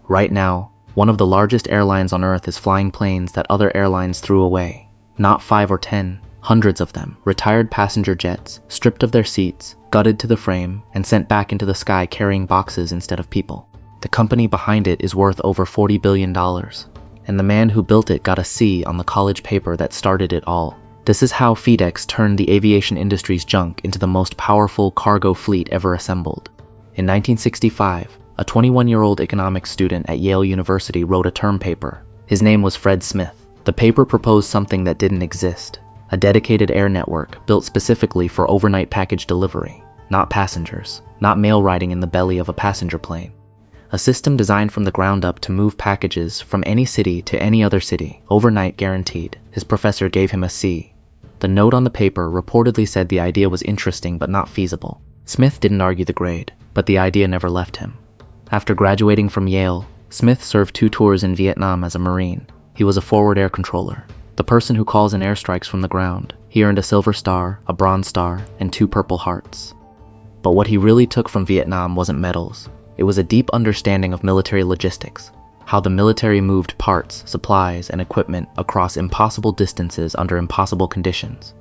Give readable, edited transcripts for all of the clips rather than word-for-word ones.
Right now, one of the largest airlines on Earth is flying planes that other airlines threw away. Not 5 or 10, hundreds of them, retired passenger jets, stripped of their seats, gutted to the frame, and sent back into the sky carrying boxes instead of people. The company behind it is worth over $40 billion, and the man who built it got a C on the college paper that started it all. This is how FedEx turned the aviation industry's junk into the most powerful cargo fleet ever assembled. In 1965, a 21-year-old economics student at Yale University wrote a term paper. His name was Fred Smith. The paper proposed something that didn't exist, a dedicated air network built specifically for overnight package delivery, not passengers, not mail riding in the belly of a passenger plane. A system designed from the ground up to move packages from any city to any other city, overnight guaranteed. His professor gave him a C. The note on the paper reportedly said the idea was interesting but not feasible. Smith didn't argue the grade, but the idea never left him. After graduating from Yale, Smith served 2 tours in Vietnam as a Marine. He was a forward air controller, the person who calls in airstrikes from the ground. He earned a Silver Star, a Bronze Star, and 2 Purple Hearts. But what he really took from Vietnam wasn't medals. It was a deep understanding of military logistics, how the military moved parts, supplies, and equipment across impossible distances under impossible conditions.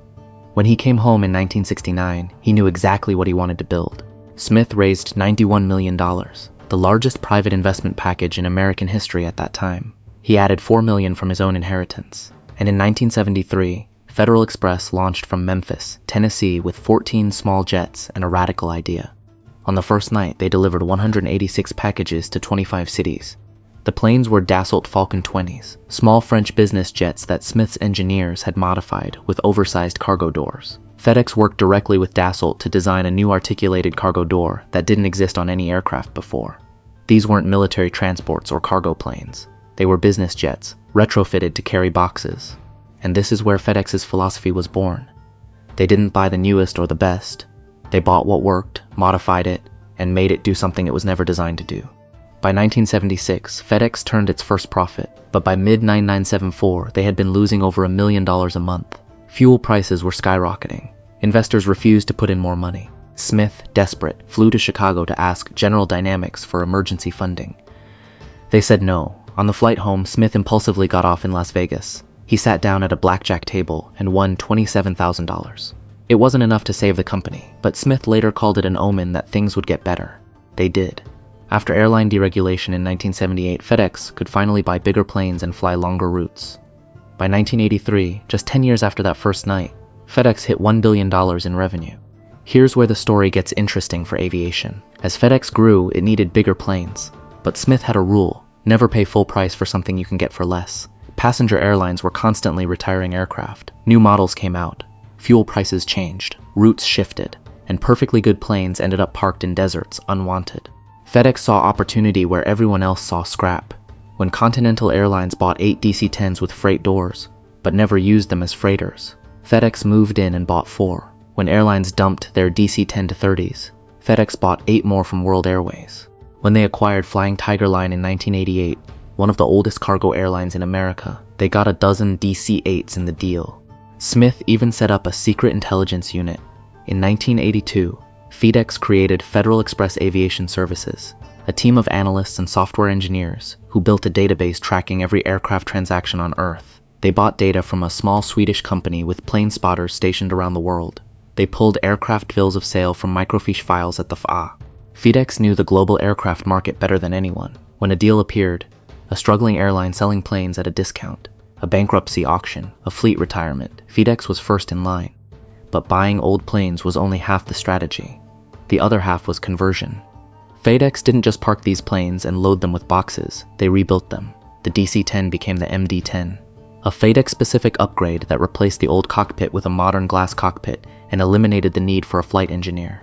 When he came home in 1969, he knew exactly what he wanted to build. Smith raised $91 million, the largest private investment package in American history at that time. He added $4 million from his own inheritance, and in 1973, Federal Express launched from Memphis, Tennessee with 14 small jets and a radical idea. On the first night, they delivered 186 packages to 25 cities. The planes were Dassault Falcon 20s, small French business jets that Smith's engineers had modified with oversized cargo doors. FedEx worked directly with Dassault to design a new articulated cargo door that didn't exist on any aircraft before. These weren't military transports or cargo planes. They were business jets, retrofitted to carry boxes. And this is where FedEx's philosophy was born. They didn't buy the newest or the best. They bought what worked, modified it, and made it do something it was never designed to do. By 1976, FedEx turned its first profit, but by mid-1974, they had been losing over $1 million a month. Fuel prices were skyrocketing. Investors refused to put in more money. Smith, desperate, flew to Chicago to ask General Dynamics for emergency funding. They said no. On the flight home, Smith impulsively got off in Las Vegas. He sat down at a blackjack table and won $27,000. It wasn't enough to save the company, but Smith later called it an omen that things would get better. They did. After airline deregulation in 1978, FedEx could finally buy bigger planes and fly longer routes. By 1983, just 10 years after that first night, FedEx hit $1 billion in revenue. Here's where the story gets interesting for aviation. As FedEx grew, it needed bigger planes. But Smith had a rule: never pay full price for something you can get for less. Passenger airlines were constantly retiring aircraft. New models came out. Fuel prices changed, routes shifted, and perfectly good planes ended up parked in deserts, unwanted. FedEx saw opportunity where everyone else saw scrap. When Continental Airlines bought 8 DC-10s with freight doors, but never used them as freighters, FedEx moved in and bought 4. When airlines dumped their DC-10-30s, FedEx bought 8 more from World Airways. When they acquired Flying Tiger Line in 1988, one of the oldest cargo airlines in America, they got a dozen DC-8s in the deal. Smith even set up a secret intelligence unit. In 1982, FedEx created Federal Express Aviation Services, a team of analysts and software engineers who built a database tracking every aircraft transaction on Earth. They bought data from a small Swedish company with plane spotters stationed around the world. They pulled aircraft bills of sale from microfiche files at the FAA. FedEx knew the global aircraft market better than anyone. When a deal appeared, a struggling airline selling planes at a discount, a bankruptcy auction, a fleet retirement, FedEx was first in line. But buying old planes was only half the strategy. The other half was conversion. FedEx didn't just park these planes and load them with boxes, they rebuilt them. The DC-10 became the MD-10, a FedEx-specific upgrade that replaced the old cockpit with a modern glass cockpit and eliminated the need for a flight engineer.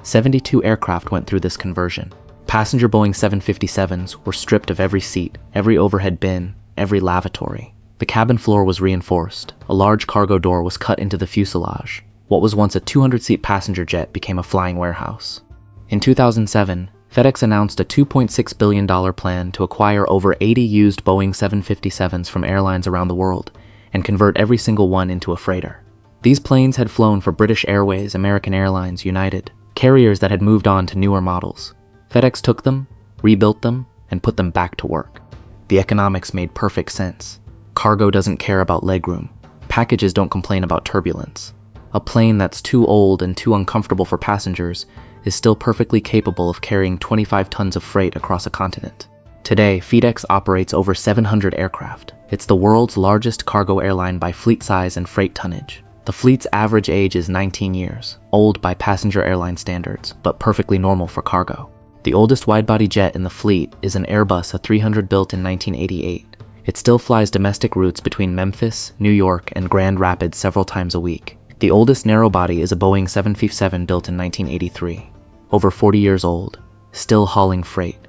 72 aircraft went through this conversion. Passenger Boeing 757s were stripped of every seat, every overhead bin, every lavatory. The cabin floor was reinforced. A large cargo door was cut into the fuselage. What was once a 200-seat passenger jet became a flying warehouse. In 2007, FedEx announced a $2.6 billion plan to acquire over 80 used Boeing 757s from airlines around the world and convert every single one into a freighter. These planes had flown for British Airways, American Airlines, United, carriers that had moved on to newer models. FedEx took them, rebuilt them, and put them back to work. The economics made perfect sense. Cargo doesn't care about legroom. Packages don't complain about turbulence. A plane that's too old and too uncomfortable for passengers is still perfectly capable of carrying 25 tons of freight across a continent. Today, FedEx operates over 700 aircraft. It's the world's largest cargo airline by fleet size and freight tonnage. The fleet's average age is 19 years, old by passenger airline standards, but perfectly normal for cargo. The oldest wide-body jet in the fleet is an Airbus A300 built in 1988. It still flies domestic routes between Memphis, New York, and Grand Rapids several times a week. The oldest narrow-body is a Boeing 757 built in 1983. Over 40 years old, still hauling freight.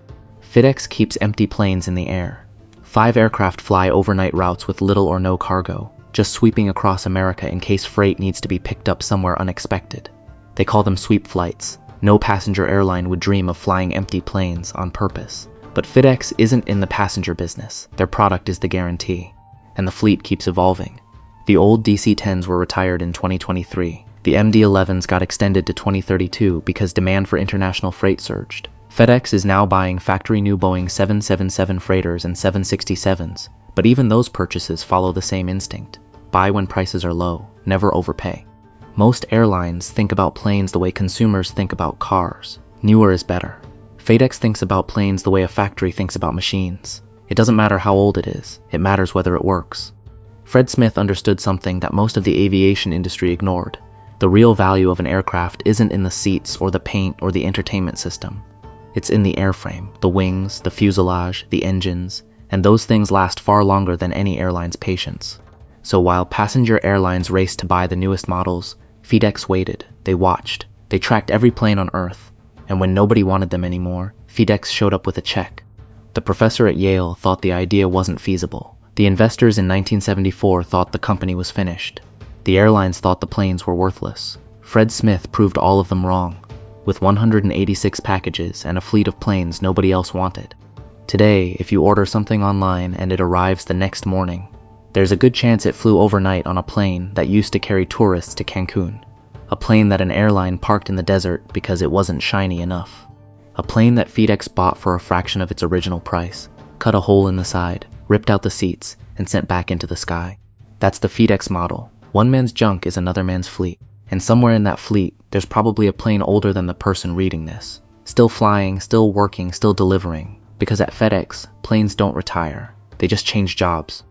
FedEx keeps empty planes in the air. 5 aircraft fly overnight routes with little or no cargo, just sweeping across America in case freight needs to be picked up somewhere unexpected. They call them sweep flights. No passenger airline would dream of flying empty planes on purpose. But FedEx isn't in the passenger business. Their product is the guarantee. And the fleet keeps evolving. The old DC-10s were retired in 2023. The MD-11s got extended to 2032 because demand for international freight surged. FedEx is now buying factory-new Boeing 777 freighters and 767s, but even those purchases follow the same instinct. Buy when prices are low, never overpay. Most airlines think about planes the way consumers think about cars. Newer is better. FedEx thinks about planes the way a factory thinks about machines. It doesn't matter how old it is, it matters whether it works. Fred Smith understood something that most of the aviation industry ignored. The real value of an aircraft isn't in the seats or the paint or the entertainment system. It's in the airframe, the wings, the fuselage, the engines, and those things last far longer than any airline's patience. So while passenger airlines raced to buy the newest models, FedEx waited, they watched, they tracked every plane on Earth, and when nobody wanted them anymore, FedEx showed up with a check. The professor at Yale thought the idea wasn't feasible. The investors in 1974 thought the company was finished. The airlines thought the planes were worthless. Fred Smith proved all of them wrong, with 186 packages and a fleet of planes nobody else wanted. Today, if you order something online and it arrives the next morning, there's a good chance it flew overnight on a plane that used to carry tourists to Cancun. A plane that an airline parked in the desert because it wasn't shiny enough. A plane that FedEx bought for a fraction of its original price, cut a hole in the side, ripped out the seats, and sent back into the sky. That's the FedEx model. One man's junk is another man's fleet. And somewhere in that fleet, there's probably a plane older than the person reading this. Still flying, still working, still delivering. Because at FedEx, planes don't retire. They just change jobs.